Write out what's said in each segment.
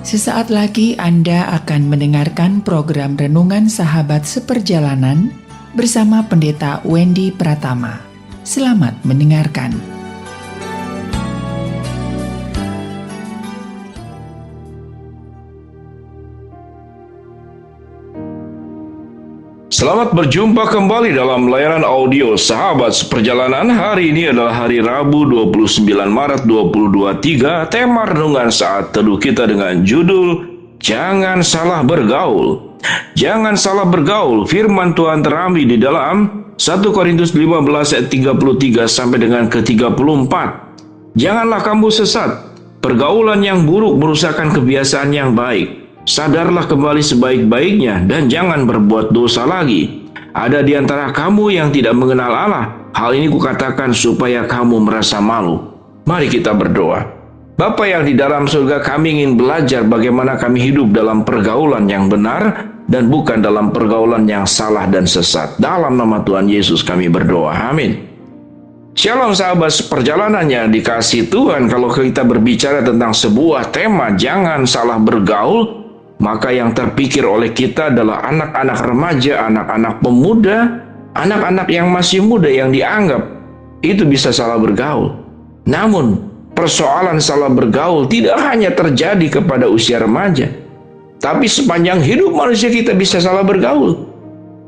Sesaat lagi Anda akan mendengarkan program Renungan Sahabat Seperjalanan bersama Pendeta Wendy Pratama. Selamat mendengarkan. Selamat berjumpa kembali dalam layanan audio Sahabat Seperjalanan. Hari ini adalah hari Rabu 29 Maret 2023. Tema renungan saat teduh kita dengan judul Jangan Salah Bergaul. Jangan salah bergaul. Firman Tuhan terambil di dalam 1 Korintus 15 ayat 33 sampai dengan ke-34. Janganlah kamu sesat. Pergaulan yang buruk merusakkan kebiasaan yang baik. Sadarlah kembali sebaik-baiknya dan jangan berbuat dosa lagi. Ada di antara kamu yang tidak mengenal Allah. Hal ini kukatakan supaya kamu merasa malu. Mari kita berdoa. Bapa yang di dalam surga, kami ingin belajar bagaimana kami hidup dalam pergaulan yang benar dan bukan dalam pergaulan yang salah dan sesat. Dalam nama Tuhan Yesus kami berdoa. Amin. Shalom sahabat seperjalanan yang dikasihi Tuhan. Kalau kita berbicara tentang sebuah tema jangan salah bergaul, maka yang terpikir oleh kita adalah anak-anak remaja, anak-anak pemuda, anak-anak yang masih muda yang dianggap itu bisa salah bergaul. Namun, persoalan salah bergaul tidak hanya terjadi kepada usia remaja, tapi sepanjang hidup manusia kita bisa salah bergaul.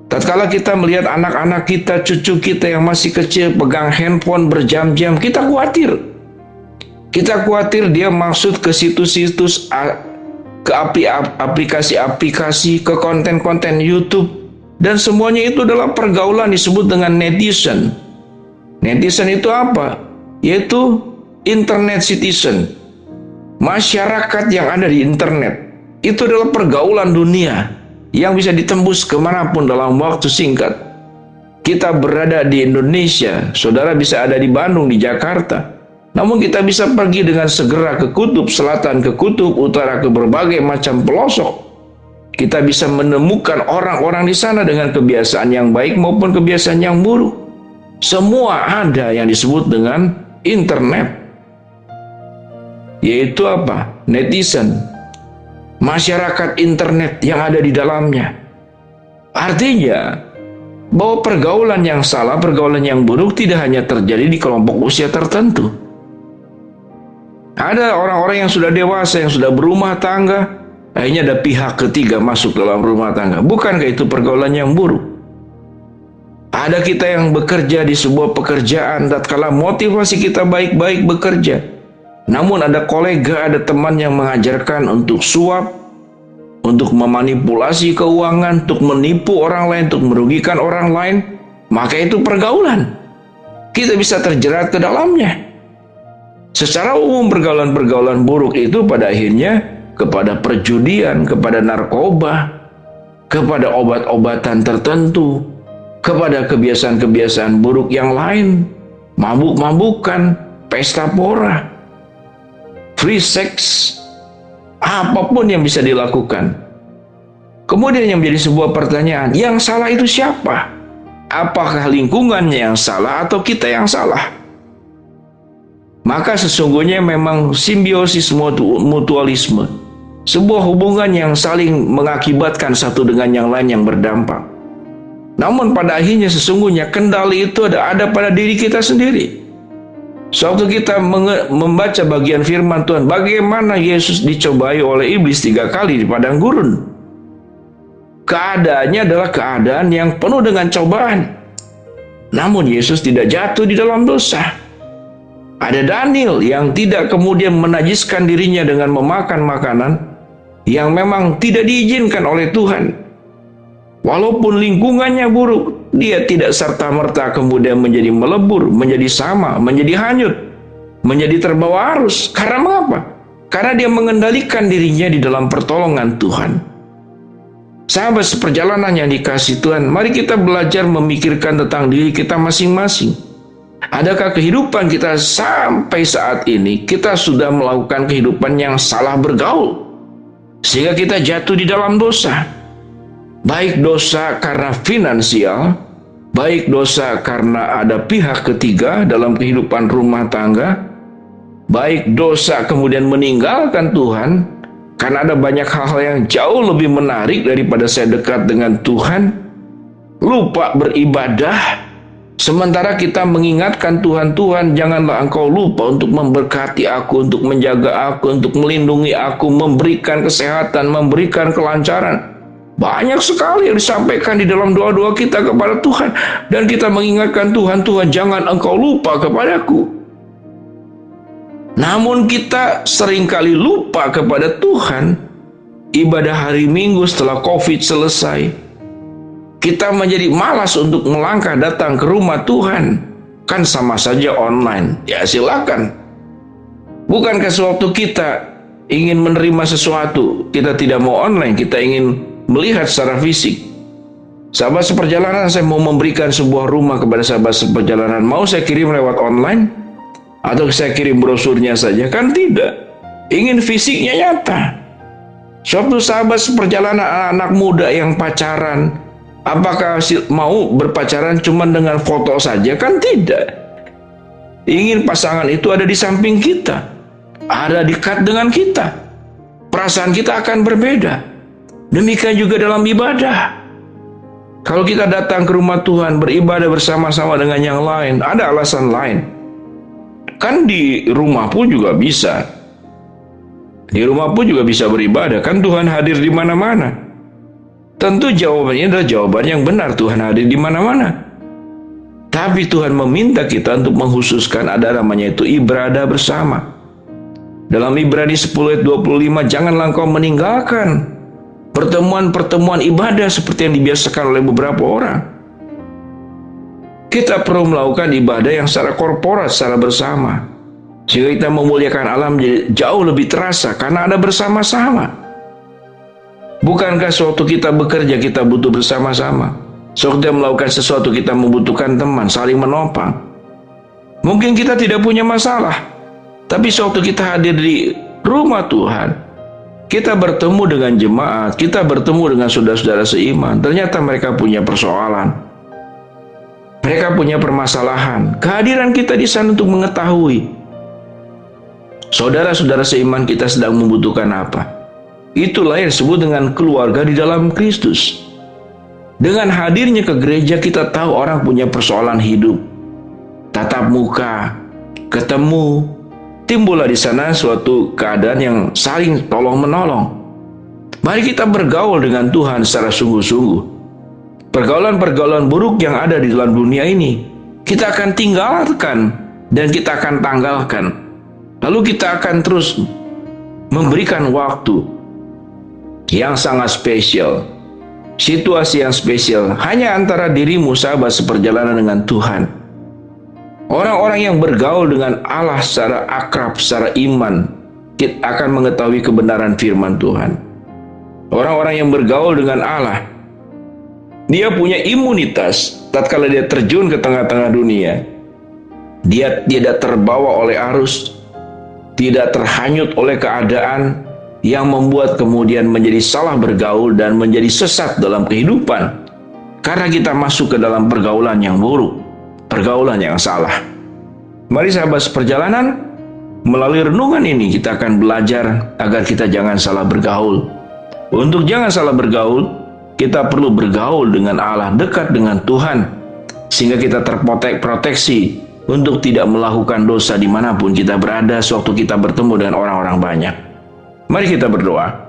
Tatkala kita melihat anak-anak kita, cucu kita yang masih kecil pegang handphone berjam-jam, kita khawatir. Kita khawatir dia masuk ke situs-situs, ke aplikasi-aplikasi, ke konten-konten YouTube, dan semuanya itu adalah pergaulan disebut dengan netizen. Netizen itu apa? Yaitu internet citizen, masyarakat yang ada di internet. Itu adalah pergaulan dunia yang bisa ditembus kemanapun dalam waktu singkat. Kita berada di Indonesia, saudara bisa ada di Bandung, di Jakarta, namun kita bisa pergi dengan segera ke kutub selatan, ke kutub utara, ke berbagai macam pelosok. Kita bisa menemukan orang-orang di sana dengan kebiasaan yang baik maupun kebiasaan yang buruk. Semua ada yang disebut dengan internet. Yaitu apa? Netizen. Masyarakat internet yang ada di dalamnya. Artinya, bahwa pergaulan yang salah, pergaulan yang buruk tidak hanya terjadi di kelompok usia tertentu. Ada orang-orang yang sudah dewasa, yang sudah berumah tangga, akhirnya ada pihak ketiga masuk dalam rumah tangga. Bukankah itu pergaulan yang buruk? Ada kita yang bekerja di sebuah pekerjaan, tatkala motivasi kita baik-baik bekerja, namun ada kolega, ada teman yang mengajarkan untuk suap, untuk memanipulasi keuangan, untuk menipu orang lain, untuk merugikan orang lain, maka itu pergaulan. Kita bisa terjerat ke dalamnya. Secara umum pergaulan-pergaulan buruk itu pada akhirnya kepada perjudian, kepada narkoba, kepada obat-obatan tertentu, kepada kebiasaan-kebiasaan buruk yang lain, mabuk-mabukan, pesta pora, free sex, apapun yang bisa dilakukan. Kemudian yang menjadi sebuah pertanyaan, yang salah itu siapa? Apakah lingkungannya yang salah atau kita yang salah? Maka sesungguhnya memang simbiosis mutualisme, sebuah hubungan yang saling mengakibatkan satu dengan yang lain yang berdampak. Namun pada akhirnya sesungguhnya kendali itu ada pada diri kita sendiri. Suatu kita membaca bagian firman Tuhan, bagaimana Yesus dicobai oleh iblis 3 kali di padang gurun. Keadaannya adalah keadaan yang penuh dengan cobaan. Namun Yesus tidak jatuh di dalam dosa. Ada Daniel yang tidak kemudian menajiskan dirinya dengan memakan makanan yang memang tidak diizinkan oleh Tuhan. Walaupun lingkungannya buruk, dia tidak serta-merta kemudian menjadi melebur, menjadi sama, menjadi hanyut, menjadi terbawa arus. Karena mengapa? Karena dia mengendalikan dirinya di dalam pertolongan Tuhan. Sahabat seperjalanan yang dikasihi Tuhan, mari kita belajar memikirkan tentang diri kita masing-masing. Adakah kehidupan kita sampai saat ini kita sudah melakukan kehidupan yang salah bergaul sehingga kita jatuh di dalam dosa? Baik dosa karena finansial, baik dosa karena ada pihak ketiga dalam kehidupan rumah tangga, baik dosa kemudian meninggalkan Tuhan Karena ada banyak hal-hal yang jauh lebih menarik daripada saya dekat dengan Tuhan. Lupa beribadah. Sementara kita mengingatkan Tuhan, Tuhan janganlah engkau lupa untuk memberkati aku, untuk menjaga aku, untuk melindungi aku, memberikan kesehatan, memberikan kelancaran. Banyak sekali yang disampaikan di dalam doa-doa kita kepada Tuhan. Dan kita mengingatkan Tuhan, Tuhan jangan engkau lupa kepadaku. Namun kita seringkali lupa kepada Tuhan. Ibadah hari Minggu setelah COVID selesai, kita menjadi malas untuk melangkah datang ke rumah Tuhan. Kan sama saja online. Ya silakan. Bukankah sewaktu kita ingin menerima sesuatu, kita tidak mau online, kita ingin melihat secara fisik. Sahabat seperjalanan, saya mau memberikan sebuah rumah kepada sahabat seperjalanan. Mau saya kirim lewat online? Atau saya kirim brosurnya saja? Kan tidak. Ingin fisiknya nyata. Suatu sahabat seperjalanan anak muda yang pacaran, apakah mau berpacaran cuma dengan foto saja? Kan tidak. Ingin pasangan itu ada di samping kita, ada dekat dengan kita. Perasaan kita akan berbeda. Demikian juga dalam ibadah. Kalau kita datang ke rumah Tuhan, beribadah bersama-sama dengan yang lain, ada alasan lain. Kan di rumah pun juga bisa. Di rumah pun juga bisa beribadah. Kan Tuhan hadir di mana-mana. Tentu jawabannya adalah jawaban yang benar. Tuhan hadir di mana-mana. Tapi Tuhan meminta kita untuk mengkhususkan ada namanya itu ibadah bersama. Dalam Ibrani 10 ayat 25, janganlah engkau meninggalkan pertemuan-pertemuan ibadah seperti yang dibiasakan oleh beberapa orang. Kita perlu melakukan ibadah yang secara korporat, secara bersama. Sehingga kita memuliakan Allah menjadi jauh lebih terasa karena ada bersama-sama. Bukankah sewaktu kita bekerja kita butuh bersama-sama? Sewaktu kita melakukan sesuatu kita membutuhkan teman, saling menopang. Mungkin kita tidak punya masalah, tapi sewaktu kita hadir di rumah Tuhan, kita bertemu dengan jemaat, kita bertemu dengan saudara-saudara seiman. Ternyata mereka punya persoalan. Mereka punya permasalahan. Kehadiran kita di sana untuk mengetahui saudara-saudara seiman kita sedang membutuhkan apa. Itulah yang disebut dengan keluarga di dalam Kristus. Dengan hadirnya ke gereja kita tahu orang punya persoalan hidup. Tatap muka, ketemu, timbullah di sana suatu keadaan yang saling tolong-menolong. Mari kita bergaul dengan Tuhan secara sungguh-sungguh. Pergaulan-pergaulan buruk yang ada di dalam dunia ini, kita akan tinggalkan dan kita akan tanggalkan. Lalu kita akan terus memberikan waktu yang sangat spesial, situasi yang spesial, hanya antara dirimu sahabat seperjalanan dengan Tuhan. Orang-orang yang bergaul dengan Allah secara akrab, secara iman, kita akan mengetahui kebenaran firman Tuhan. Orang-orang yang bergaul dengan Allah, dia punya imunitas tatkala dia terjun ke tengah-tengah dunia. Dia tidak terbawa oleh arus, tidak terhanyut oleh keadaan yang membuat kemudian menjadi salah bergaul dan menjadi sesat dalam kehidupan. Karena kita masuk ke dalam pergaulan yang buruk, pergaulan yang salah. Mari sahabat seperjalanan, melalui renungan ini kita akan belajar agar kita jangan salah bergaul. Untuk jangan salah bergaul, kita perlu bergaul dengan Allah, dekat dengan Tuhan, sehingga kita terproteksi untuk tidak melakukan dosa dimanapun kita berada sewaktu kita bertemu dengan orang-orang banyak. Mari kita berdoa.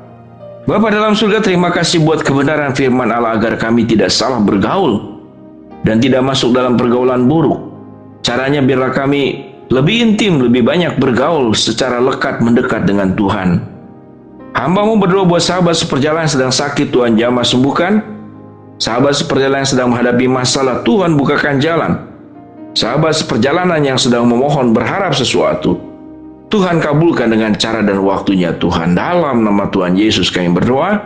Bapa dalam surga, terima kasih buat kebenaran firman Allah agar kami tidak salah bergaul dan tidak masuk dalam pergaulan buruk. Caranya biarlah kami lebih intim, lebih banyak bergaul secara lekat mendekat dengan Tuhan. Hamba-Mu berdoa buat sahabat seperjalanan yang sedang sakit, Tuhan jamah sembuhkan. Sahabat seperjalanan yang sedang menghadapi masalah, Tuhan bukakan jalan. Sahabat seperjalanan yang sedang memohon berharap sesuatu, Tuhan kabulkan dengan cara dan waktunya Tuhan. Dalam nama Tuhan Yesus kami berdoa.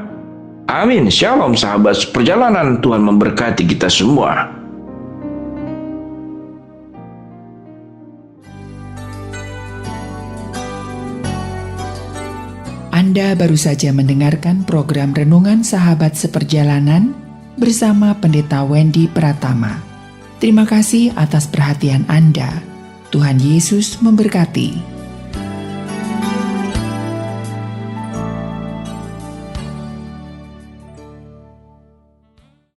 Amin. Shalom sahabat seperjalanan, Tuhan memberkati kita semua. Anda baru saja mendengarkan program Renungan Sahabat Seperjalanan bersama Pendeta Wendy Pratama. Terima kasih atas perhatian Anda. Tuhan Yesus memberkati.